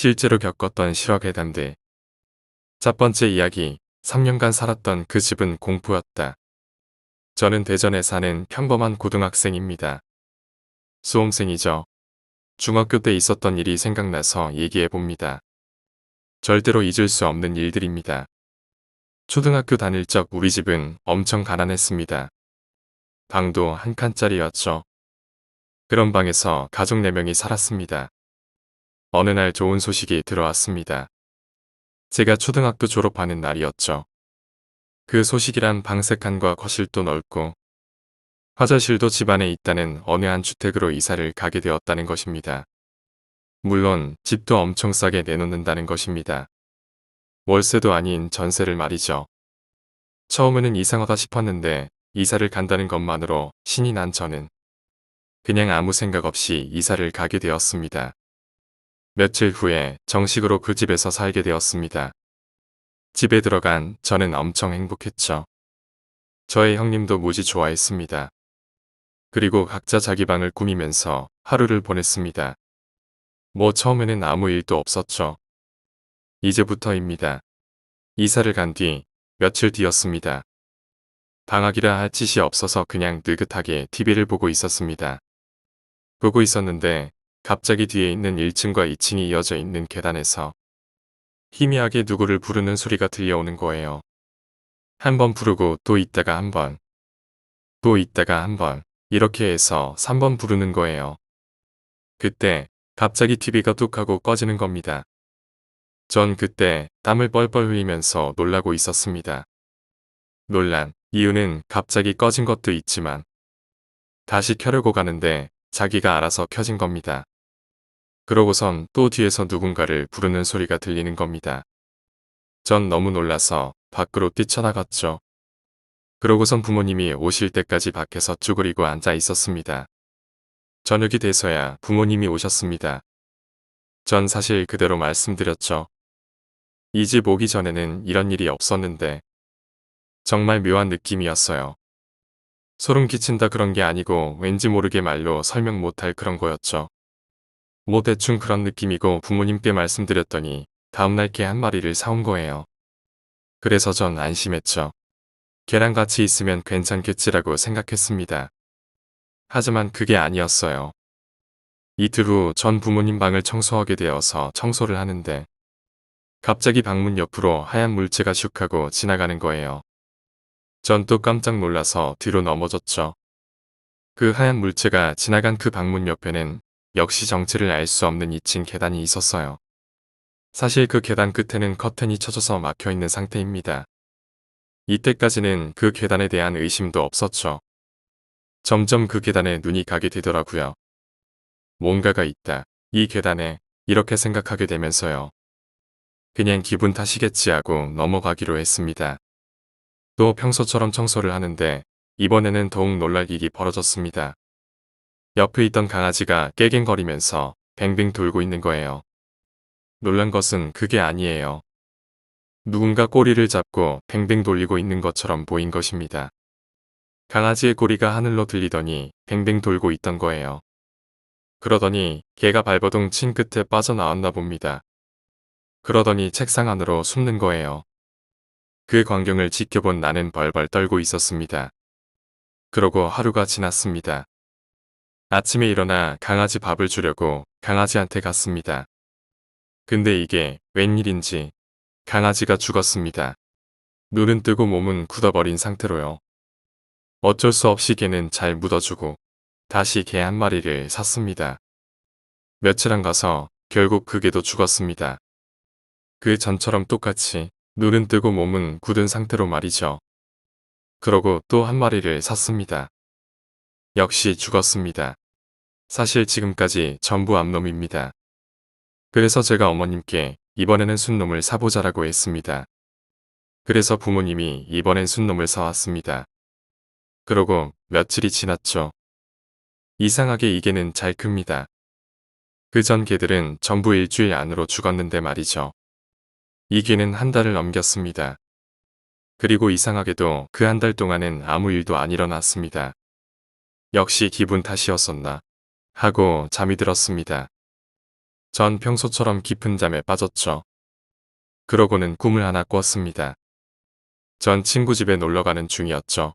실제로 겪었던 실화괴담들. 첫 번째 이야기, 3년간 살았던 그 집은 공포였다. 저는 대전에 사는 평범한 고등학생입니다. 수험생이죠. 중학교 때 있었던 일이 생각나서 얘기해봅니다. 절대로 잊을 수 없는 일들입니다. 초등학교 다닐 적 우리 집은 엄청 가난했습니다. 방도 한 칸짜리였죠. 그런 방에서 가족 4명이 살았습니다. 어느 날 좋은 소식이 들어왔습니다. 제가 초등학교 졸업하는 날이었죠. 그 소식이란 방 3칸과 거실도 넓고 화장실도 집 안에 있다는 어느 한 주택으로 이사를 가게 되었다는 것입니다. 물론 집도 엄청 싸게 내놓는다는 것입니다. 월세도 아닌 전세를 말이죠. 처음에는 이상하다 싶었는데 이사를 간다는 것만으로 신이 난 저는 그냥 아무 생각 없이 이사를 가게 되었습니다. 며칠 후에 정식으로 그 집에서 살게 되었습니다. 집에 들어간 저는 엄청 행복했죠. 저의 형님도 무지 좋아했습니다. 그리고 각자 자기 방을 꾸미면서 하루를 보냈습니다. 뭐 처음에는 아무 일도 없었죠. 이제부터입니다. 이사를 간 뒤 며칠 뒤였습니다. 방학이라 할 짓이 없어서 그냥 느긋하게 TV를 보고 있었습니다. 보고 있었는데 갑자기 뒤에 있는 1층과 2층이 이어져 있는 계단에서 희미하게 누구를 부르는 소리가 들려오는 거예요. 한 번 부르고 또 있다가 한 번, 또 있다가 한 번, 이렇게 해서 3번 부르는 거예요. 그때 갑자기 TV가 뚝 하고 꺼지는 겁니다. 전 그때 땀을 뻘뻘 흘리면서 놀라고 있었습니다. 놀란 이유는 갑자기 꺼진 것도 있지만 다시 켜려고 가는데 자기가 알아서 켜진 겁니다. 그러고선 또 뒤에서 누군가를 부르는 소리가 들리는 겁니다. 전 너무 놀라서 밖으로 뛰쳐나갔죠. 그러고선 부모님이 오실 때까지 밖에서 쭈그리고 앉아 있었습니다. 저녁이 돼서야 부모님이 오셨습니다. 전 사실 그대로 말씀드렸죠. 이 집 오기 전에는 이런 일이 없었는데 정말 묘한 느낌이었어요. 소름 끼친다 그런 게 아니고 왠지 모르게 말로 설명 못할 그런 거였죠. 뭐 대충 그런 느낌이고 부모님께 말씀드렸더니 다음날 개 한 마리를 사온 거예요. 그래서 전 안심했죠. 개랑 같이 있으면 괜찮겠지라고 생각했습니다. 하지만 그게 아니었어요. 이틀 후 전 부모님 방을 청소하게 되어서 청소를 하는데 갑자기 방문 옆으로 하얀 물체가 슉 하고 지나가는 거예요. 전 또 깜짝 놀라서 뒤로 넘어졌죠. 그 하얀 물체가 지나간 그 방문 옆에는 역시 정체를 알 수 없는 2층 계단이 있었어요. 사실 그 계단 끝에는 커튼이 쳐져서 막혀있는 상태입니다. 이때까지는 그 계단에 대한 의심도 없었죠. 점점 그 계단에 눈이 가게 되더라고요. 뭔가가 있다. 이 계단에 이렇게 생각하게 되면서요. 그냥 기분 탓이겠지 하고 넘어가기로 했습니다. 또 평소처럼 청소를 하는데 이번에는 더욱 놀랄 일이 벌어졌습니다. 옆에 있던 강아지가 깨갱거리면서 뱅뱅 돌고 있는 거예요. 놀란 것은 그게 아니에요. 누군가 꼬리를 잡고 뱅뱅 돌리고 있는 것처럼 보인 것입니다. 강아지의 꼬리가 하늘로 들리더니 뱅뱅 돌고 있던 거예요. 그러더니 개가 발버둥 친 끝에 빠져나왔나 봅니다. 그러더니 책상 안으로 숨는 거예요. 그 광경을 지켜본 나는 벌벌 떨고 있었습니다. 그러고 하루가 지났습니다. 아침에 일어나 강아지 밥을 주려고 강아지한테 갔습니다. 근데 이게 웬일인지 강아지가 죽었습니다. 눈은 뜨고 몸은 굳어버린 상태로요. 어쩔 수 없이 개는 잘 묻어주고 다시 개 한 마리를 샀습니다. 며칠 안 가서 결국 그 개도 죽었습니다. 그 전처럼 똑같이 눈은 뜨고 몸은 굳은 상태로 말이죠. 그러고 또 한 마리를 샀습니다. 역시 죽었습니다. 사실 지금까지 전부 암놈입니다. 그래서 제가 어머님께 이번에는 순놈을 사보자라고 했습니다. 그래서 부모님이 이번엔 순놈을 사왔습니다. 그러고 며칠이 지났죠. 이상하게 이 개는 잘 큽니다. 그 전 개들은 전부 일주일 안으로 죽었는데 말이죠. 이 개는 한 달을 넘겼습니다. 그리고 이상하게도 그 한 달 동안은 아무 일도 안 일어났습니다. 역시 기분 탓이었었나 하고 잠이 들었습니다. 전 평소처럼 깊은 잠에 빠졌죠. 그러고는 꿈을 하나 꿨습니다. 전 친구 집에 놀러 가는 중이었죠.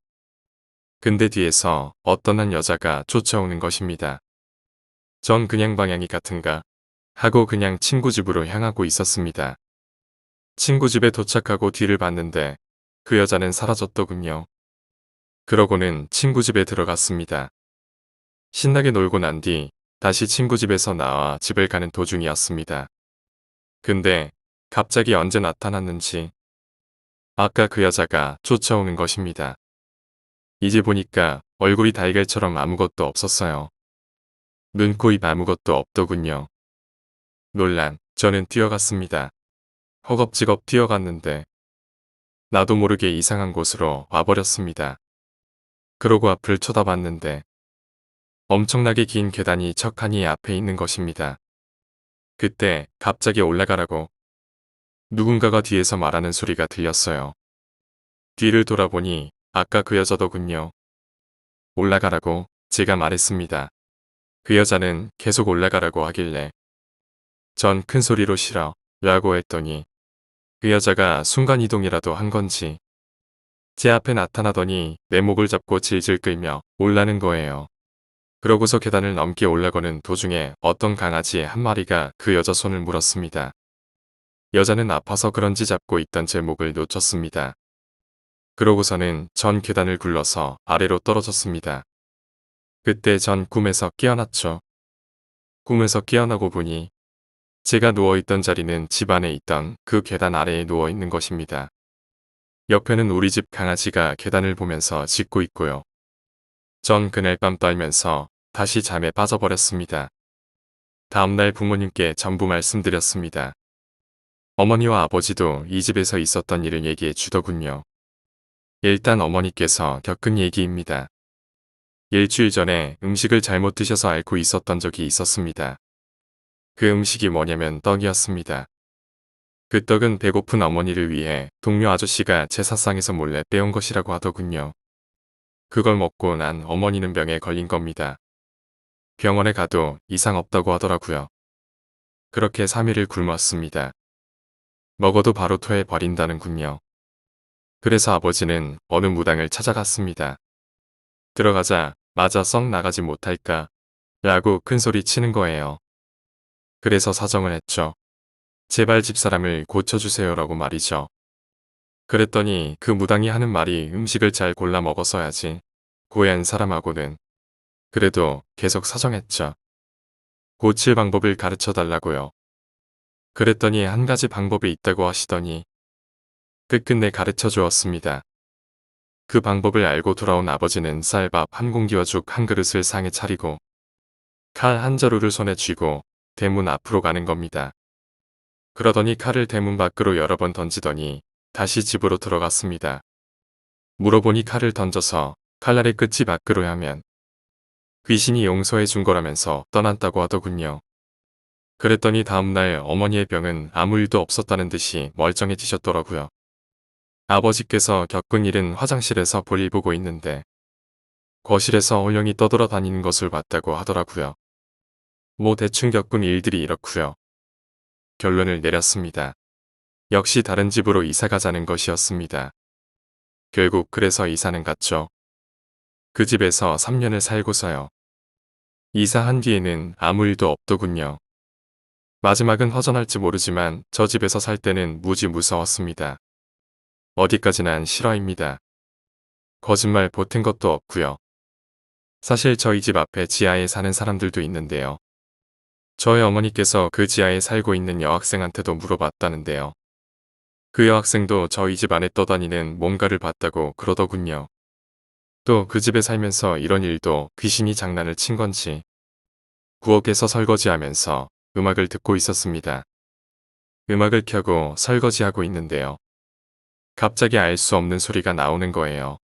근데 뒤에서 어떤 한 여자가 쫓아오는 것입니다. 전 그냥 방향이 같은가 하고 그냥 친구 집으로 향하고 있었습니다. 친구 집에 도착하고 뒤를 봤는데 그 여자는 사라졌더군요. 그러고는 친구 집에 들어갔습니다. 신나게 놀고 난 뒤 다시 친구 집에서 나와 집을 가는 도중이었습니다. 근데 갑자기 언제 나타났는지 아까 그 여자가 쫓아오는 것입니다. 이제 보니까 얼굴이 달걀처럼 아무것도 없었어요. 눈, 코, 입 아무것도 없더군요. 놀란 저는 뛰어갔습니다. 허겁지겁 뛰어갔는데 나도 모르게 이상한 곳으로 와버렸습니다. 그러고 앞을 쳐다봤는데 엄청나게 긴 계단이 척하니 앞에 있는 것입니다. 그때 갑자기 올라가라고 누군가가 뒤에서 말하는 소리가 들렸어요. 뒤를 돌아보니 아까 그 여자더군요. 올라가라고 제가 말했습니다. 그 여자는 계속 올라가라고 하길래 전 큰 소리로 싫어 라고 했더니 그 여자가 순간이동이라도 한 건지 제 앞에 나타나더니 내 목을 잡고 질질 끌며 올라는 거예요. 그러고서 계단을 넘게 올라가는 도중에 어떤 강아지 한 마리가 그 여자 손을 물었습니다. 여자는 아파서 그런지 잡고 있던 제 목을 놓쳤습니다. 그러고서는 전 계단을 굴러서 아래로 떨어졌습니다. 그때 전 꿈에서 깨어났죠. 꿈에서 깨어나고 보니 제가 누워있던 자리는 집 안에 있던 그 계단 아래에 누워있는 것입니다. 옆에는 우리 집 강아지가 계단을 보면서 짖고 있고요. 전 그날 밤 떨면서 다시 잠에 빠져버렸습니다. 다음날 부모님께 전부 말씀드렸습니다. 어머니와 아버지도 이 집에서 있었던 일을 얘기해 주더군요. 일단 어머니께서 겪은 얘기입니다. 일주일 전에 음식을 잘못 드셔서 앓고 있었던 적이 있었습니다. 그 음식이 뭐냐면 떡이었습니다. 그 떡은 배고픈 어머니를 위해 동료 아저씨가 제사상에서 몰래 빼온 것이라고 하더군요. 그걸 먹고 난 어머니는 병에 걸린 겁니다. 병원에 가도 이상 없다고 하더라고요. 그렇게 3일을 굶었습니다. 먹어도 바로 토해버린다는군요. 그래서 아버지는 어느 무당을 찾아갔습니다. 들어가자 마저 썩 나가지 못할까 라고 큰소리 치는 거예요. 그래서 사정을 했죠. 제발 집사람을 고쳐주세요라고 말이죠. 그랬더니 그 무당이 하는 말이 음식을 잘 골라 먹었어야지. 고얀 사람하고는. 그래도 계속 사정했죠. 고칠 방법을 가르쳐 달라고요. 그랬더니 한 가지 방법이 있다고 하시더니 끝끝내 가르쳐 주었습니다. 그 방법을 알고 돌아온 아버지는 쌀밥 한 공기와 죽 한 그릇을 상에 차리고 칼 한 자루를 손에 쥐고 대문 앞으로 가는 겁니다. 그러더니 칼을 대문 밖으로 여러 번 던지더니 다시 집으로 들어갔습니다. 물어보니 칼을 던져서 칼날의 끝이 밖으로 하면 귀신이 용서해 준 거라면서 떠났다고 하더군요. 그랬더니 다음날 어머니의 병은 아무 일도 없었다는 듯이 멀쩡해지셨더라고요. 아버지께서 겪은 일은 화장실에서 볼일 보고 있는데 거실에서 헐렁이 떠돌아다니는 것을 봤다고 하더라고요. 뭐 대충 겪은 일들이 이렇고요. 결론을 내렸습니다. 역시 다른 집으로 이사 가자는 것이었습니다. 결국 그래서 이사는 갔죠. 그 집에서 3년을 살고서요. 이사한 뒤에는 아무 일도 없더군요. 마지막은 허전할지 모르지만 저 집에서 살 때는 무지 무서웠습니다. 어디까지 난 실화입니다. 거짓말 보탠 것도 없고요. 사실 저희 집 앞에 지하에 사는 사람들도 있는데요. 저희 어머니께서 그 지하에 살고 있는 여학생한테도 물어봤다는데요. 그 여학생도 저희 집 안에 떠다니는 뭔가를 봤다고 그러더군요. 또 그 집에 살면서 이런 일도 귀신이 장난을 친 건지 부엌에서 설거지하면서 음악을 듣고 있었습니다. 음악을 켜고 설거지하고 있는데요. 갑자기 알 수 없는 소리가 나오는 거예요.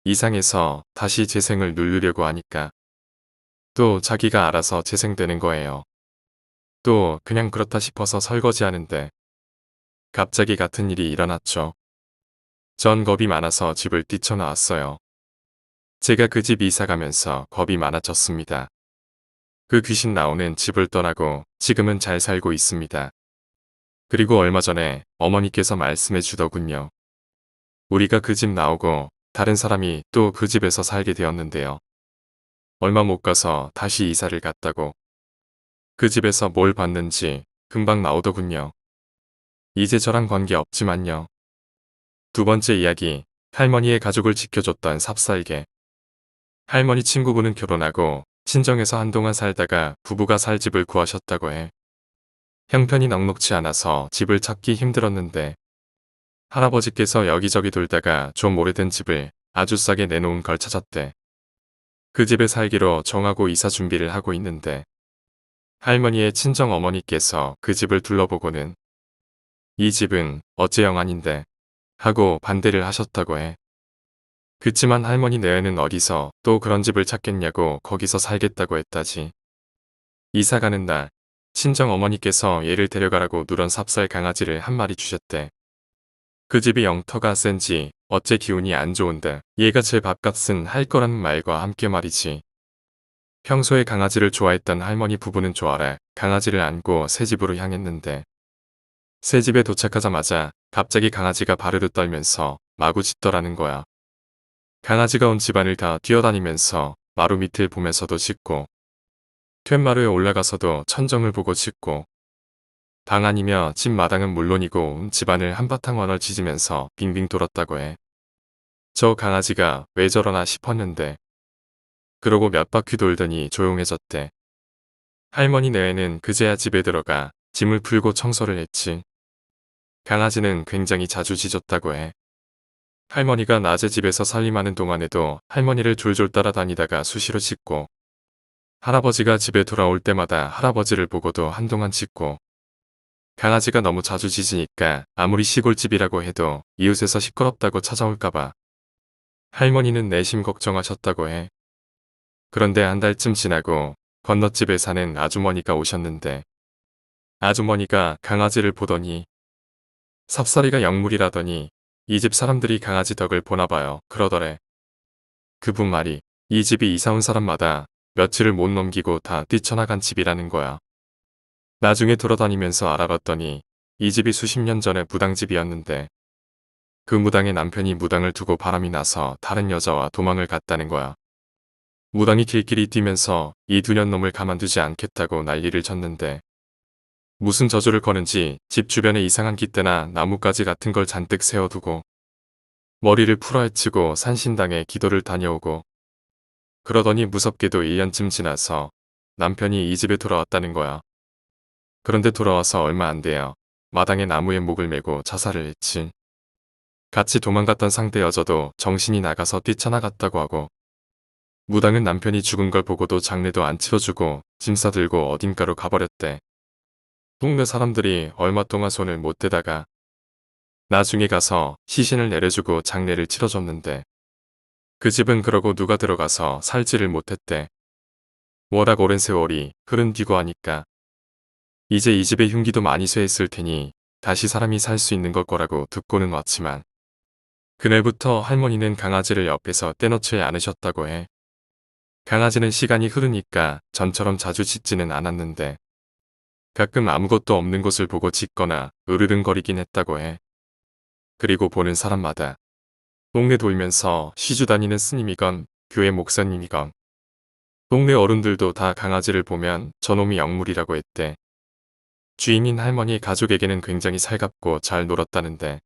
이상해서 다시 재생을 누르려고 하니까 또 자기가 알아서 재생되는 거예요. 또 그냥 그렇다 싶어서 설거지하는데 갑자기 같은 일이 일어났죠. 전 겁이 많아서 집을 뛰쳐나왔어요. 제가 그 집 이사 가면서 겁이 많아졌습니다. 그 귀신 나오는 집을 떠나고 지금은 잘 살고 있습니다. 그리고 얼마 전에 어머니께서 말씀해 주더군요. 우리가 그 집 나오고 다른 사람이 또 그 집에서 살게 되었는데요. 얼마 못 가서 다시 이사를 갔다고. 그 집에서 뭘 봤는지 금방 나오더군요. 이제 저랑 관계 없지만요. 두 번째 이야기, 할머니의 가족을 지켜줬던 삽살개. 할머니 친구분은 결혼하고 친정에서 한동안 살다가 부부가 살 집을 구하셨다고 해. 형편이 넉넉지 않아서 집을 찾기 힘들었는데 할아버지께서 여기저기 돌다가 좀 오래된 집을 아주 싸게 내놓은 걸 찾았대. 그 집에 살기로 정하고 이사 준비를 하고 있는데 할머니의 친정 어머니께서 그 집을 둘러보고는 이 집은 어째영 아닌데 하고 반대를 하셨다고 해. 그치만 할머니 내외는 어디서 또 그런 집을 찾겠냐고 거기서 살겠다고 했다지. 이사 가는 날 친정 어머니께서 얘를 데려가라고 누런 삽살 강아지를 한 마리 주셨대. 그 집이 영터가 센지 어째 기운이 안 좋은데 얘가 제 밥값은 할 거라는 말과 함께 말이지. 평소에 강아지를 좋아했던 할머니 부부는 좋아라 강아지를 안고 새 집으로 향했는데 새 집에 도착하자마자 갑자기 강아지가 바르르 떨면서 마구 짖더라는 거야. 강아지가 온 집안을 다 뛰어다니면서 마루 밑을 보면서도 짖고 툇마루에 올라가서도 천정을 보고 짖고 방 안이며 집 마당은 물론이고 집안을 한바탕 원을 짖으면서 빙빙 돌았다고 해. 저 강아지가 왜 저러나 싶었는데 그러고 몇 바퀴 돌더니 조용해졌대. 할머니 내외는 그제야 집에 들어가 짐을 풀고 청소를 했지. 강아지는 굉장히 자주 짖었다고 해. 할머니가 낮에 집에서 살림하는 동안에도 할머니를 졸졸 따라다니다가 수시로 짖고 할아버지가 집에 돌아올 때마다 할아버지를 보고도 한동안 짖고 강아지가 너무 자주 짖으니까 아무리 시골집이라고 해도 이웃에서 시끄럽다고 찾아올까봐 할머니는 내심 걱정하셨다고 해. 그런데 한 달쯤 지나고 건너집에 사는 아주머니가 오셨는데 아주머니가 강아지를 보더니 삽살이가 영물이라더니 이 집 사람들이 강아지 덕을 보나봐요 그러더래. 그분 말이 이 집이 이사 온 사람마다 며칠을 못 넘기고 다 뛰쳐나간 집이라는 거야. 나중에 돌아다니면서 알아봤더니 이 집이 수십 년 전에 무당집이었는데 그 무당의 남편이 무당을 두고 바람이 나서 다른 여자와 도망을 갔다는 거야. 무당이 길길이 뛰면서 이 두 년 놈을 가만두지 않겠다고 난리를 쳤는데 무슨 저주를 거는지 집 주변에 이상한 깃대나 나뭇가지 같은 걸 잔뜩 세워두고 머리를 풀어헤치고 산신당에 기도를 다녀오고 그러더니 무섭게도 1년쯤 지나서 남편이 이 집에 돌아왔다는 거야. 그런데 돌아와서 얼마 안 돼요. 마당에 나무에 목을 메고 자살을 했지. 같이 도망갔던 상대 여자도 정신이 나가서 뛰쳐나갔다고 하고 무당은 남편이 죽은 걸 보고도 장례도 안 치러주고 짐 싸들고 어딘가로 가버렸대. 동네 사람들이 얼마 동안 손을 못 대다가 나중에 가서 시신을 내려주고 장례를 치러줬는데 그 집은 그러고 누가 들어가서 살지를 못했대. 워낙 오랜 세월이 흐른 뒤고 하니까 이제 이 집의 흉기도 많이 쇠했을 테니 다시 사람이 살 수 있는 걸 거라고 듣고는 왔지만 그날부터 할머니는 강아지를 옆에서 떼놓지 않으셨다고 해. 강아지는 시간이 흐르니까 전처럼 자주 짖지는 않았는데 가끔 아무것도 없는 곳을 보고 짖거나 으르릉거리긴 했다고 해. 그리고 보는 사람마다 동네 돌면서 시주 다니는 스님이건 교회 목사님이건 동네 어른들도 다 강아지를 보면 저놈이 영물이라고 했대. 주인인 할머니 가족에게는 굉장히 살갑고 잘 놀았다는데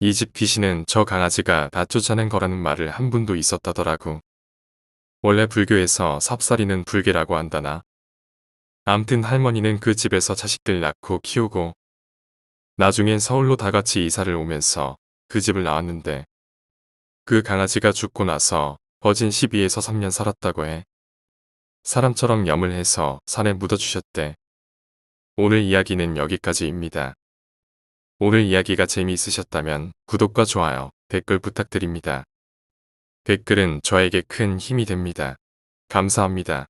이 집 귀신은 저 강아지가 다 쫓아낸 거라는 말을 한 분도 있었다더라고. 원래 불교에서 삽살이는 불개라고 한다나. 암튼 할머니는 그 집에서 자식들 낳고 키우고 나중엔 서울로 다 같이 이사를 오면서 그 집을 나왔는데 그 강아지가 죽고 나서 버진 12에서 3년 살았다고 해. 사람처럼 염을 해서 산에 묻어주셨대. 오늘 이야기는 여기까지입니다. 오늘 이야기가 재미있으셨다면 구독과 좋아요, 댓글 부탁드립니다. 댓글은 저에게 큰 힘이 됩니다. 감사합니다.